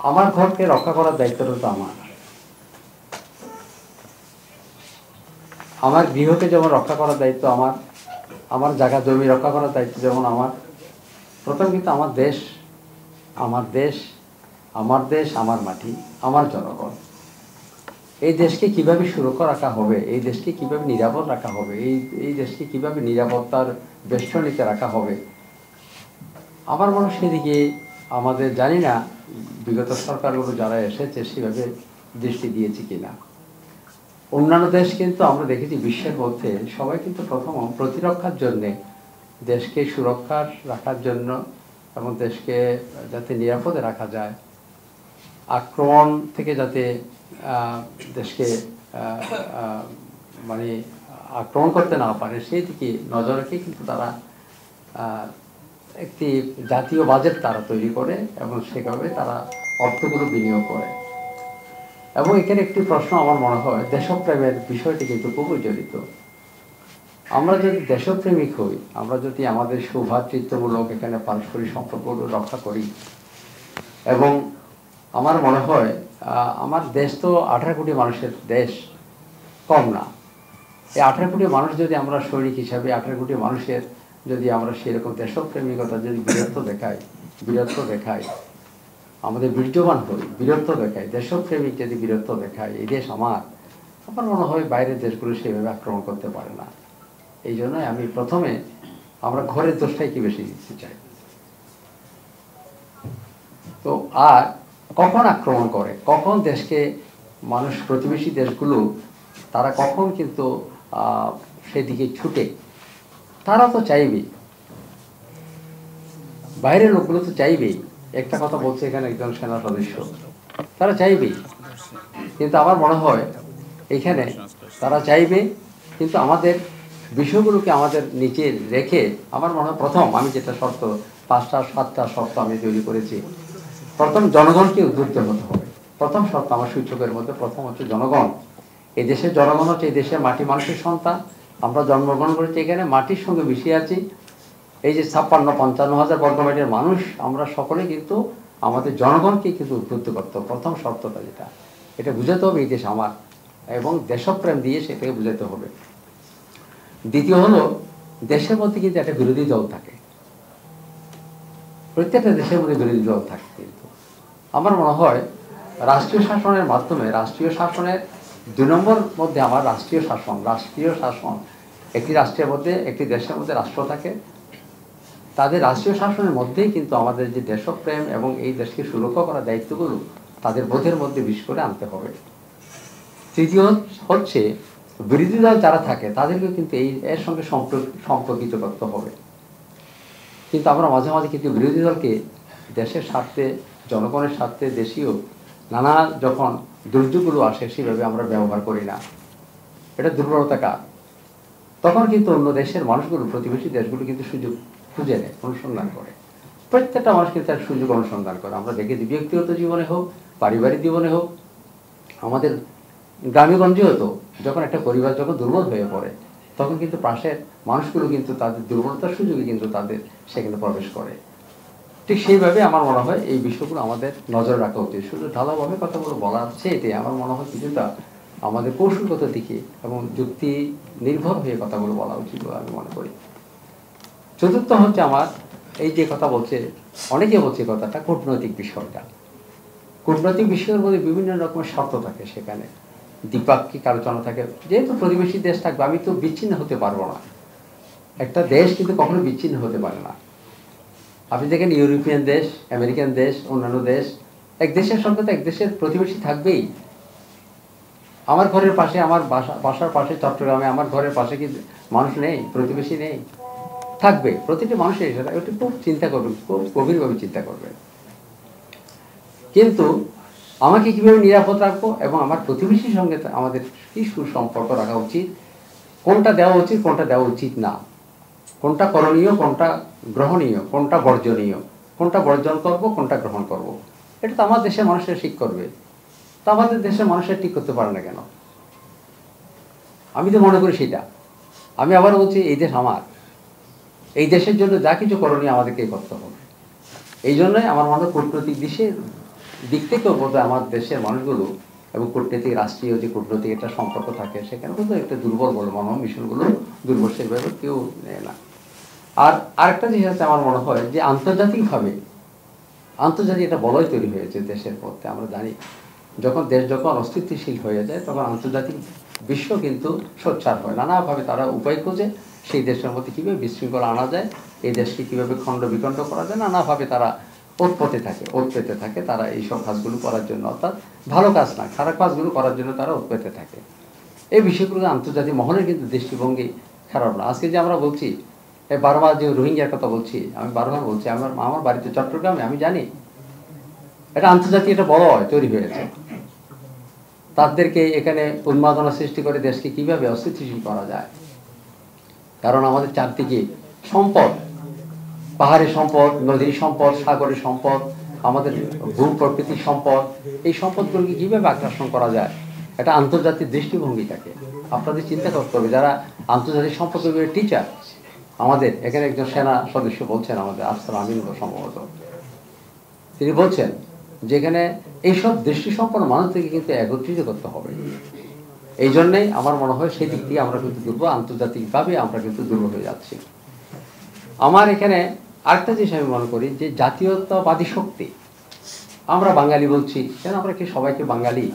আমার ঘরকে রক্ষা করার দায়িত্বটা তো আমার। আমার গৃহকে যেমন রক্ষা করার দায়িত্ব আমার, আমার জায়গা জমি রক্ষা করার দায়িত্ব যেমন আমার। প্রথম কিন্তু আমার দেশ, আমার দেশ, আমার দেশ, আমার মাটি, আমার জনগণ। এই দেশকে কিভাবে সুরক্ষা রাখা হবে, এই দেশকে কিভাবে নিরাপদ রাখা হবে, এই দেশকে কিভাবে নিরাপত্তার বেষ্টনীতে রাখা হবে, আমার মনে সেদিকে আমাদের জানি না বিগত সরকারগুলো যারা এসেছে সেভাবে দৃষ্টি দিয়েছে কিনা। অন্যান্য দেশ কিন্তু আমরা দেখেছি বিশ্বের মধ্যে সবাই কিন্তু প্রথম প্রতিরক্ষার জন্যে, দেশকে সুরক্ষা রাখার জন্য এবং দেশকে যাতে নিরাপদে রাখা যায়, আক্রমণ থেকে যাতে দেশকে মানে আক্রমণ করতে না পারে সেই দিকে নজর রেখে কিন্তু তারা একটি জাতীয় বাজেট তারা তৈরি করে এবং সেভাবে তারা অর্থগুলো বিনিয়োগ করে। এবং এখানে একটি প্রশ্ন আমার মনে হয়, দেশপ্রেমের বিষয়টি কিন্তু খুবই জড়িত। আমরা যদি দেশপ্রেমিক হই, আমরা যদি আমাদের সৌভ্রাতৃত্বমূলক এখানে পারস্পরিক সম্পর্কগুলো রক্ষা করি, এবং আমার মনে হয় আমার দেশ তো 18 কোটি মানুষের দেশ, কম না। এই 18 কোটি মানুষ যদি আমরা সৈনিক হিসাবে 18 কোটি মানুষের যদি আমরা সেরকম দেশপ্রেমিকতা যদি বীরত্ব দেখাই, আমাদের বীর্যবান হই, বীরত্ব দেখাই, দেশপ্রেমিক যদি বীরত্ব দেখাই, এই দেশ আমার মনে হয় বাইরের দেশগুলো সেভাবে আক্রমণ করতে পারে না। এই জন্যই আমি প্রথমে আমরা ঘরের দোষটাই কি বেশি দিতে চাই। তো আর কখন আক্রমণ করে, কখন দেশকে মানুষ, প্রতিবেশী দেশগুলো তারা কখন কিন্তু সেদিকে ছুটে, তারা তো চাইবেই, বাইরের লোকগুলো তো চাইবেই। একটা কথা বলছে এখানে একজন সেনা সদস্য, তারা চাইবেই, কিন্তু আমার মনে হয় এখানে তারা চাইবে, কিন্তু আমাদের বিষয়গুলোকে আমাদের নিচে রেখে আমার মনে হয় প্রথম আমি যেটা শর্ত 5টা 7টা শর্ত আমি তৈরি করেছি। প্রথম জনগণকে উদ্বুদ্ধ হতে হবে। প্রথম শর্ত আমার সূচকের মধ্যে প্রথম হচ্ছে জনগণ। এই দেশের জনগণ হচ্ছে এই দেশের মাটি মানুষের সন্তান। আমরা জন্মগ্রহণ করেছি এখানে, মাটির সঙ্গে মিশে আছি। এই যে 56-55 হাজার বর্গমাইলের মানুষ, আমরা সকলে কিন্তু আমাদের জনগণকে কিন্তু উদ্বুদ্ধ করতে হবে। প্রথম শর্তটা যেটা, এটা বুঝাতে হবে এই দেশ আমার, এবং দেশপ্রেম দিয়ে সেটাকে বুঝাতে হবে। দ্বিতীয় হলো, দেশের মধ্যে কিন্তু একটা বিরোধী দল থাকে, প্রত্যেকটা দেশের মধ্যে বিরোধী দল থাকে। কিন্তু আমার মনে হয় রাষ্ট্রীয় শাসনের মাধ্যমে, রাষ্ট্রীয় শাসনের 2 নম্বর মধ্যে আমার রাষ্ট্রীয় শাসন। একটি রাষ্ট্রের মধ্যে, একটি দেশের মধ্যে রাষ্ট্র থাকে, তাদের রাষ্ট্রীয় শাসনের মধ্যেই কিন্তু আমাদের যে দেশপ্রেম এবং এই দেশকে সুরক্ষা করার দায়িত্বগুলো তাদের বোধের মধ্যে বিশেষ করে আনতে হবে। তৃতীয় হচ্ছে, বিরোধী দল যারা থাকে তাদেরকে কিন্তু এর সঙ্গে সম্পর্কিত করতে হবে। কিন্তু আমরা মাঝে মাঝে কিন্তু বিরোধী দলকে দেশের স্বার্থে, জনগণের স্বার্থে, দেশীয় নানা যখন দুর্যোগগুলো আসে সেভাবে আমরা ব্যবহার করি না। এটা দুর্বলতা কার? তখন কিন্তু অন্য দেশের মানুষগুলো, প্রতিবেশী দেশগুলো কিন্তু সুযোগ খুঁজে নেয়, অনুসন্ধান করে। প্রত্যেকটা মানুষ কিন্তু তার সুযোগ অনুসন্ধান করে। আমরা দেখেছি ব্যক্তিগত জীবনে হোক, পারিবারিক জীবনে হোক, আমাদের গ্রামেগঞ্জেও তো যখন একটা পরিবার যখন দুর্বল হয়ে পড়ে, তখন কিন্তু পাশের মানুষগুলো কিন্তু তাদের দুর্বলতার সুযোগে কিন্তু তাদের সেখানে প্রবেশ করে। ঠিক সেইভাবে আমার মনে হয় এই বিষয়গুলো আমাদের নজর রাখা উচিত। শুধু ঢালাওভাবে কথাগুলো বলা হচ্ছে, এতে আমার মনে হয় কিছুটা আমাদের কৌশলগত দিকে এবং যুক্তি নির্ভর হয়ে কথাগুলো বলা উচিত বলে আমি মনে করি। চতুর্থ হচ্ছে আমার এই যে কথা বলছে, অনেকে বলছে কথাটা, কূটনৈতিক বিষয়টা। কূটনৈতিক বিষয়ের মধ্যে বিভিন্ন রকমের শর্ত থাকে, সেখানে দ্বিপাক্ষিক আলোচনা থাকে। যেহেতু প্রতিবেশী দেশ থাকবে, আমি তো বিচ্ছিন্ন হতে পারবো না। একটা দেশ কিন্তু কখনো বিচ্ছিন্ন হতে পারে না। আপনি দেখেন ইউরোপিয়ান দেশ, আমেরিকান দেশ, অন্যান্য দেশ, এক দেশের সঙ্গে তো এক দেশের প্রতিবেশী থাকবেই। আমার ঘরের পাশে, আমার বাসার পাশে চট্টগ্রামে আমার ঘরের পাশে কি মানুষ নেই, প্রতিবেশী নেই? থাকবে। প্রতিটি মানুষের সেটা একটু খুব চিন্তা করবেন, খুব গভীরভাবে চিন্তা করবেন। কিন্তু আমাকে কিভাবে নিরাপদ রাখবো এবং আমার প্রতিবেশীর সঙ্গে আমাদের কি সুসম্পর্ক রাখা উচিত, কোনটা দেওয়া উচিত, কোনটা দেওয়া উচিত না, কোনটা করণীয়, কোনটা গ্রহণীয়, কোনটা বর্জনীয়, কোনটা বর্জন করব, কোনটা গ্রহণ করব, এটা তো আমার দেশের মানুষের ঠিক করবে। তা আমাদের দেশের মানুষের ঠিক করতে পারে না কেন? আমি তো মনে করি সেটা। আমি আবার বলছি, এই দেশ আমার, এই দেশের জন্য যা কিছু করণীয় আমাদেরকে করতে হবে। এই জন্যই আমার মনে হয় কূটনৈতিক দিকে দিক থেকেও বোধহয় আমার দেশের মানুষগুলো এবং কূটনীতিক রাষ্ট্রীয় যে কূটনৈতিক একটা সম্পর্ক থাকে সেখানে বোধহয় একটা দুর্বল বলে মনে হয়, মিশনগুলো দুর্বল সেভাবে কেউ নেয় না। আর আরেকটা জিনিস আছে আমার মনে হয় যে আন্তর্জাতিক একটা বলয় তৈরি হয়েছে দেশের মধ্যে। আমরা জানি দেশ যখন অস্তিত্বশীল হয়ে যায় তখন আন্তর্জাতিক বিশ্ব কিন্তু সোচ্চার হয়, নানাভাবে তারা উপায় খোঁজে সেই দেশের মধ্যে কীভাবে বিশৃঙ্খলা আনা যায়, এই দেশকে কীভাবে খণ্ড বিখণ্ড করা যায়, নানাভাবে তারা ওত পেতে থাকে তারা এইসব কাজগুলো করার জন্য, অর্থাৎ ভালো কাজ না খারাপ কাজগুলো করার জন্য তারা ওত পেতে থাকে। এই বিষয়গুলো আন্তর্জাতিক মহলের কিন্তু দৃষ্টিভঙ্গি খারাপ না। আজকে যে আমরা বলছি বারবার যে রোহিঙ্গার কথা বলছি, আমি বারবার বলছি আমার বাড়িতে চট্টগ্রামে, আমি জানি এটা আন্তর্জাতিক একটা বলয় তৈরি হয়েছে। তাদেরকে এখানে উন্মাদনা সৃষ্টি করে দেশকে কিভাবে অস্থিতিশীল করা যায়। কারণ আমাদের চারদিকে সম্পদ, পাহাড়ি সম্পদ, নদীর সম্পদ, সাগরের সম্পদ, আমাদের ভূ প্রকৃতির সম্পদ, এই সম্পদগুলোকে কীভাবে আকর্ষণ করা যায় এটা আন্তর্জাতিক দৃষ্টিভঙ্গি থাকে। আপনাদের চিন্তা করতে হবে, যারা আন্তর্জাতিক সম্পর্ক টিচার, আমাদের এখানে একজন সেনা সদস্য বলছেন, আমাদের আফসার আমিন সম্ভবত, তিনি বলছেন যেখানে এইসব দৃষ্টিসম্পন্ন মানুষদেরকে কিন্তু একত্রিত করতে হবে। এই জন্যেই আমার মনে হয় সেই দিক দিয়ে আমরা কিন্তু দুর্বল, আন্তর্জাতিকভাবে আমরা কিন্তু দুর্বল হয়ে যাচ্ছি। আমার এখানে আরেকটা জিনিস আমি মনে করি যে জাতীয়তাবাদী শক্তি, আমরা বাঙালি বলছি কেন, আমরা কি সবাইকে বাঙালি?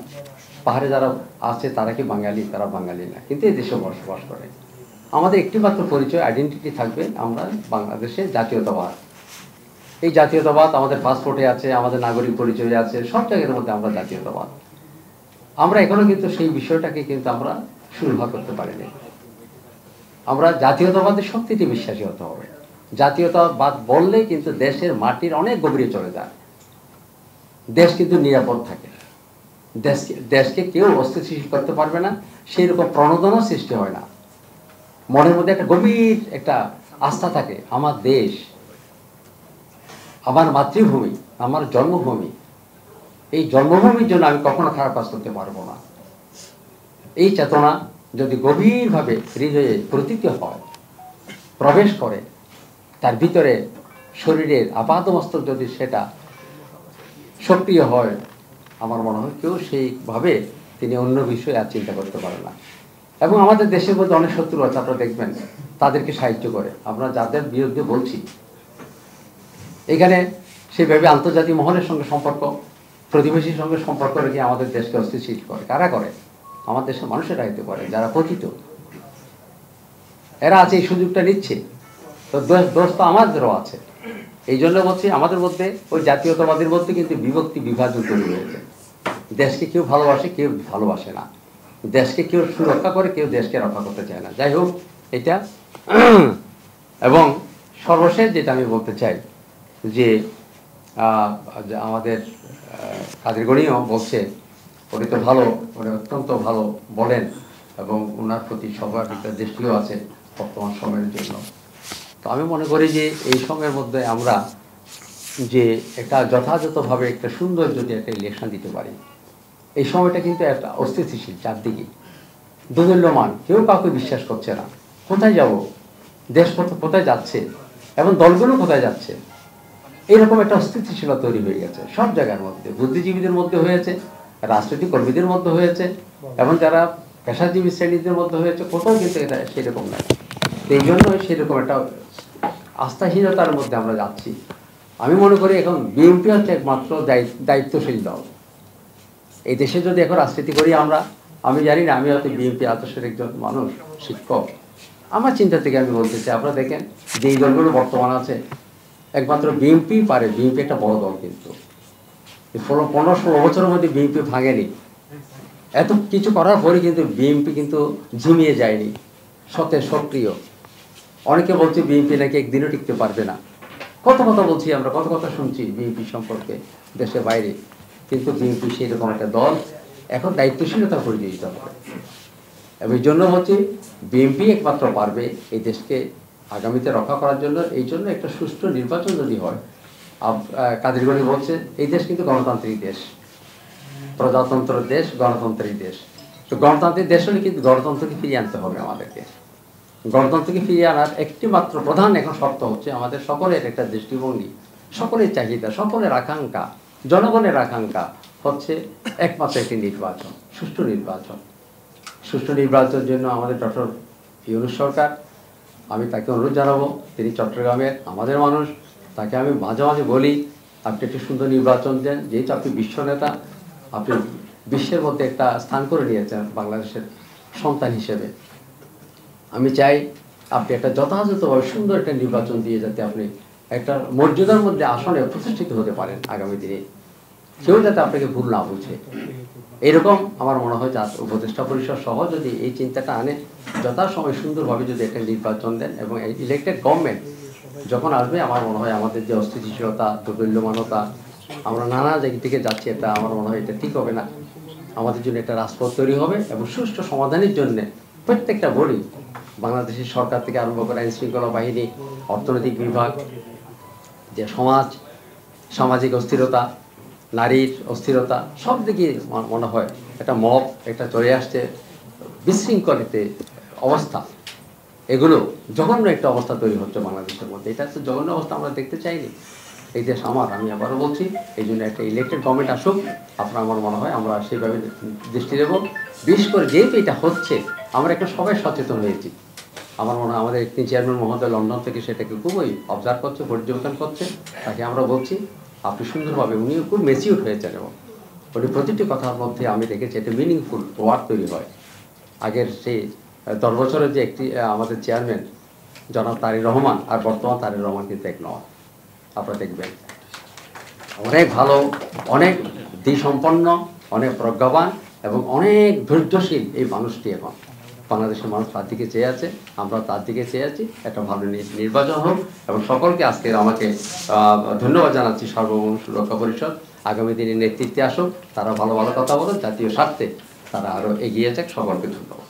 পাহাড়ে যারা আছে তারা কি বাঙালি? তারা বাঙালি না, কিন্তু এই দেশে বসবাস করে। আমাদের একটি মাত্র পরিচয়, আইডেন্টিটি থাকবে, আমরা বাংলাদেশের জাতীয়তাবাদ। এই জাতীয়তাবাদ আমাদের পাসপোর্টে আছে, আমাদের নাগরিক পরিচয়ে আছে, সব জায়গার মধ্যে আমরা জাতীয়তাবাদ। আমরা এখনো কিন্তু সেই বিষয়টাকে কিন্তু আমরা সুলভ করতে পারিনি। আমরা জাতীয়তাবাদের শক্তিতে বিশ্বাসী হতে হবে। জাতীয়তাবাদ বললে কিন্তু দেশের মাটির অনেক গভীরে চলে যায়, দেশ কিন্তু নিরাপদ থাকে, দেশকে কেউ অস্থিতিশীল করতে পারবে না, সেই রকম প্রণোদনা সৃষ্টি হয় না। মনের মধ্যে একটা গভীর একটা আস্থা থাকে, আমার দেশ, আমার মাতৃভূমি, আমার জন্মভূমি, এই জন্মভূমির জন্য আমি কখনো খারাপ কাজ করতে পারবো না। এই চেতনা যদি গভীরভাবে হৃদয়ে প্রতীত হয়, প্রবেশ করে তার ভিতরে, শরীরের আপাদমস্তক যদি সেটা সক্রিয় হয়, আমার মনে হয় কেউ সেইভাবে তিনি অন্য বিষয়ে আর চিন্তা করতে পারে না। এবং আমাদের দেশের মধ্যে অনেক শত্রু আছে, আপনারা দেখবেন, তাদেরকে সাহায্য করে। আমরা যাদের বিরুদ্ধে বলছি এখানে সেভাবে আন্তর্জাতিক মহলের সঙ্গে সম্পর্ক, প্রতিবেশীর সঙ্গে সম্পর্ক রেখে আমাদের দেশকে অস্থিতিশীল করে। কারা করে? আমার দেশের মানুষেরা হতে পারে, যারা পতিত, এরা আছে, এই সুযোগটা নিচ্ছে। তো দোষ তো আমাদেরও আছে। এই জন্য বলছি আমাদের মধ্যে ওই জাতীয়তাবাদের মধ্যে কিন্তু বিভক্তি, বিভাজন তৈরি হয়েছে। দেশকে কেউ ভালোবাসে, কেউ ভালোবাসে না। দেশকে কেউ সুরক্ষা করে, কেউ দেশকে রক্ষা করতে চায় না। যাই হোক, এটা এবং সর্বশেষ যেটা আমি বলতে চাই যে আমাদের কাদের গণিও বলছে, উনি তো ভালো, উনি অত্যন্ত ভালো বলেন এবং ওনার প্রতি সবার একটা দৃষ্টিও আছে বর্তমান সময়ের জন্য। তো আমি মনে করি যে এই সময়ের মধ্যে আমরা যে একটা যথাযথভাবে একটা সুন্দর যদি একটা ইলেকশন দিতে পারি, এই সময়টা কিন্তু একটা অস্থিতিশীল, চারদিকে দোদুল্যমান, কেউ কাউকে বিশ্বাস করছে না। কোথায় যাব, দেশ কোথায় যাচ্ছে এবং দলগুলো কোথায় যাচ্ছে, এইরকম একটা অস্থিতিশীলতা তৈরি হয়ে গেছে সব জায়গার মধ্যে। বুদ্ধিজীবীদের মধ্যে হয়েছে, রাজনৈতিক কর্মীদের মধ্যে হয়েছে, এবং যারা পেশাজীবী শ্রেণীদের মধ্যে হয়েছে। কোথাও কিন্তু এটা সেরকম নয়। এই জন্য সেরকম একটা আস্থাহীনতার মধ্যে আমরা যাচ্ছি। আমি মনে করি এখন বিএনপি হচ্ছে একমাত্র দায়িত্বশীল দল। এই দেশে যদি এখন রাজনীতি করি আমরা, আমি জানি না, আমি হয়তো বিএনপি আদর্শের একজন মানুষ, শিক্ষক, আমার চিন্তা থেকে আমি বলতে চাই, আপনারা দেখেন যে এই দলগুলো বর্তমান আছে, একমাত্র বিএনপি পারে। বিএনপি একটা বড় দল, কিন্তু 15-16 বছরের মধ্যে বিএনপি ভাঙেনি। এত কিছু করার পরে কিন্তু বিএনপি কিন্তু ঝিমিয়ে যায়নি, সক্রিয়। অনেকে বলছে বিএনপি নাকি একদিনও টিকতে পারবে না। কত কথা বলছি আমরা, কত কথা শুনছি বিএনপি সম্পর্কে দেশে বাইরে, কিন্তু বিএনপি সেরকম একটা দল এখন দায়িত্বশীলতা পরিচালিত হবে। এবং এই জন্য হচ্ছে বিএনপি একমাত্র পারবে এই দেশকে আগামীতে রক্ষা করার জন্য। এই জন্য একটা সুষ্ঠু নির্বাচন যদি হয়, কাদের গণি বলছে এই দেশ কিন্তু গণতান্ত্রিক দেশ, প্রজাতন্ত্রের দেশ, গণতান্ত্রিক দেশ। তো গণতান্ত্রিক দেশ হলে কিন্তু গণতন্ত্রকে ফিরিয়ে আনতে হবে আমাদেরকে। গণতন্ত্রকে ফিরিয়ে আনার একটি মাত্র প্রধান এখন শর্ত হচ্ছে আমাদের সকলের একটা দৃষ্টিভঙ্গি, সকলের চাহিদা, সকলের আকাঙ্ক্ষা জনগণের আকাঙ্ক্ষা হচ্ছে একমাত্র একটি নির্বাচন, সুষ্ঠু নির্বাচন। সুষ্ঠু নির্বাচনের জন্য আমাদের ডক্টর ইউনূস সরকার, আমি তাকে অনুরোধ জানাবো, তিনি চট্টগ্রামের আমাদের মানুষ, তাকে আমি মাঝে মাঝে বলি আপনি একটি সুন্দর নির্বাচন দেন, যেহেতু আপনি বিশ্ব নেতা, আপনি বিশ্বের মধ্যে একটা স্থান করে নিয়েছেন বাংলাদেশের সন্তান হিসেবে। আমি চাই আপনি একটা যথাযথভাবে সুন্দর একটা নির্বাচন দিয়ে যাতে আপনি একটা মর্যাদার মধ্যে আসনে প্রতিষ্ঠিত হতে পারেন আগামী দিনে, কেউ যাতে আপনাকে ভুল না বুঝে। এরকম আমার মনে হয় যা উপদেষ্টা পরিষদ সহ যদি এই চিন্তাটা আনে, যথাসময় সুন্দরভাবে যদি একটা নির্বাচন দেন এবং এই ইলেক্টেড গভর্নমেন্ট যখন আসবে, আমার মনে হয় আমাদের যে অস্থিতিশীলতা, দোদুল্যমানতা, আমরা নানা জায়গা থেকে যাচ্ছি, এটা আমার মনে হয় এটা ঠিক হবে না। আমাদের জন্য একটা রাজপথ তৈরি হবে এবং সুষ্ঠু সমাধানের জন্য প্রত্যেকটা বডি, বাংলাদেশের সরকার থেকে আরম্ভ করে আইন শৃঙ্খলা বাহিনী, অর্থনৈতিক বিভাগ, যে সমাজ, সামাজিক অস্থিরতা, নারীর অস্থিরতা, সব দিকে মনে হয় একটা মব একটা চলে আসছে, বিশৃঙ্খলিত অবস্থা, এগুলো জঘন্য একটা অবস্থা তৈরি হচ্ছে বাংলাদেশের মধ্যে। এটা তো জঘন্য অবস্থা আমরা দেখতে চাইনি। এই দেশ আমার, আমি আবারও বলছি, এই জন্য একটা ইলেক্টেড গভর্নমেন্ট আসুক। আপনার আমার মনে হয় আমরা সেইভাবে দৃষ্টি দেবো। বিশেষ করে যেহেতু এটা হচ্ছে, আমরা একটু সবাই সচেতন হয়েছি। আমার মনে হয় আমাদের একটি চেয়ারম্যান মহোদয় লন্ডন থেকে সেটাকে খুবই অবজার্ভ করছে, পর্যবেক্ষণ করছে। তাকে আমরা বলছি আপনি সুন্দরভাবে, উনিও খুব মেচিউর হয়েছেন এবং উনি প্রতিটি কথার মধ্যে আমি দেখেছি একটা মিনিংফুল ওয়ার্ড তৈরি হয়। আগের সেই 10 বছরের যে একটি আমাদের চেয়ারম্যান জনাব তারেক রহমান আর বর্তমান তারেক রহমান কিন্তু এক নয়। আপনারা দেখবেন অনেক ভালো, অনেক দিসম্পন্ন, অনেক প্রজ্ঞাবান এবং অনেক ধৈর্যশীল এই মানুষটি। এখন বাংলাদেশের মানুষ তার দিকে চেয়ে আছে, আমরা তার দিকে চেয়ে আছি। একটা ভালো নির্বাচন হোক এবং সকলকে আজকে আমাকে ধন্যবাদ জানাচ্ছি সার্বভৌম সুরক্ষা পরিষদ। আগামী দিনে নেতৃত্বে আসুক, তারা ভালো ভালো কথা বলো, জাতীয় স্বার্থে তারা আরও এগিয়ে যাক। সকলকে ধন্যবাদ।